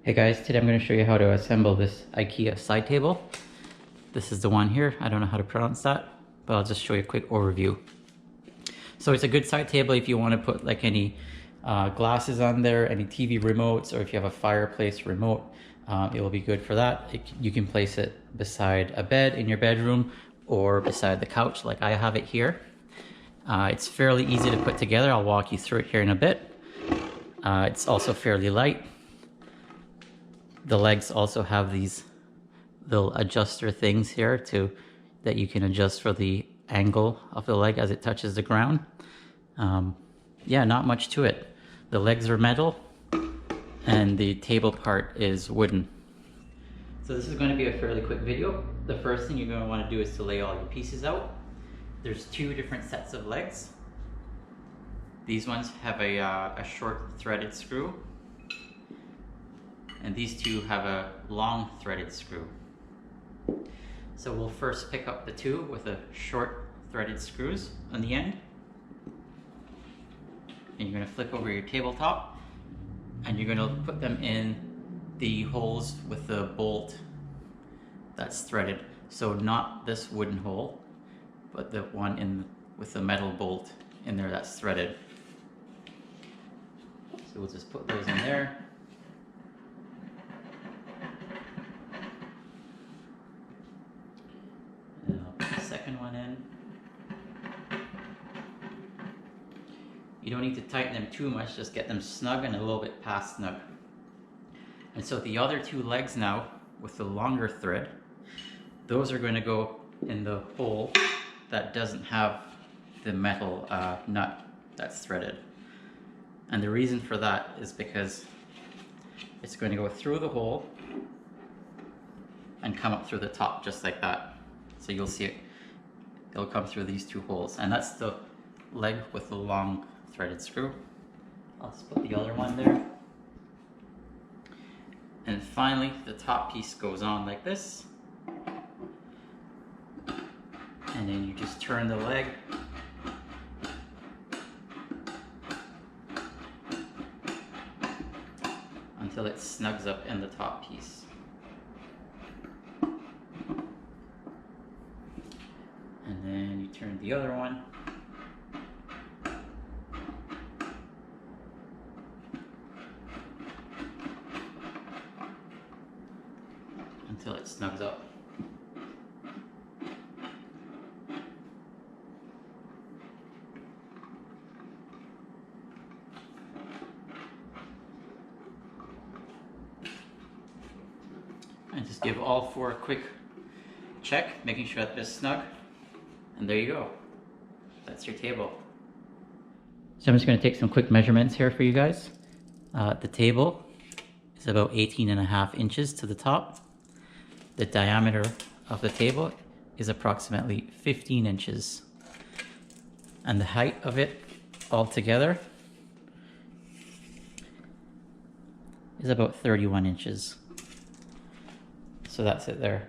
Hey guys, today I'm going to show you how to assemble this IKEA side table. This is the one here. I don't know how to pronounce that, but I'll just show you a quick overview. So it's a good side table if you want to put like any glasses on there, any TV remotes, or if you have a fireplace remote, it will be good for that. You can place it beside a bed in your bedroom or beside the couch like I have it here. It's fairly easy to put together. I'll walk you through it here in a bit. It's also fairly light. The legs also have these little adjuster things here that you can adjust for the angle of the leg as it touches the ground. Yeah, not much to it. The legs are metal and the table part is wooden. So this is going to be a fairly quick video. The first thing you're going to want to do is to lay all your pieces out. There's two different sets of legs. These ones have a short threaded screw, and these two have a long threaded screw. So we'll first pick up the two with the short threaded screws on the end. And you're going to flip over your tabletop and you're going to put them in the holes with the bolt that's threaded. So not this wooden hole, but the one with the metal bolt in there that's threaded. So we'll just put those in there. One in. You don't need to tighten them too much, just get them snug and a little bit past snug. And so the other two legs now with the longer thread, those are going to go in the hole that doesn't have the metal nut that's threaded. And the reason for that is because it's going to go through the hole and come up through the top just like that. So you'll see it'll come through these two holes, and that's the leg with the long threaded screw. I'll just put the other one there. And finally, the top piece goes on like this. And then you just turn the leg. Until it snugs up in the top piece. And then you turn the other one. Until it snugs up. And just give all four a quick check, making sure that they're snug. And there you go. That's your table. So I'm just going to take some quick measurements here for you guys. The table is about 18.5 inches to the top. The diameter of the table is approximately 15 inches. And the height of it altogether is about 31 inches. So that's it there.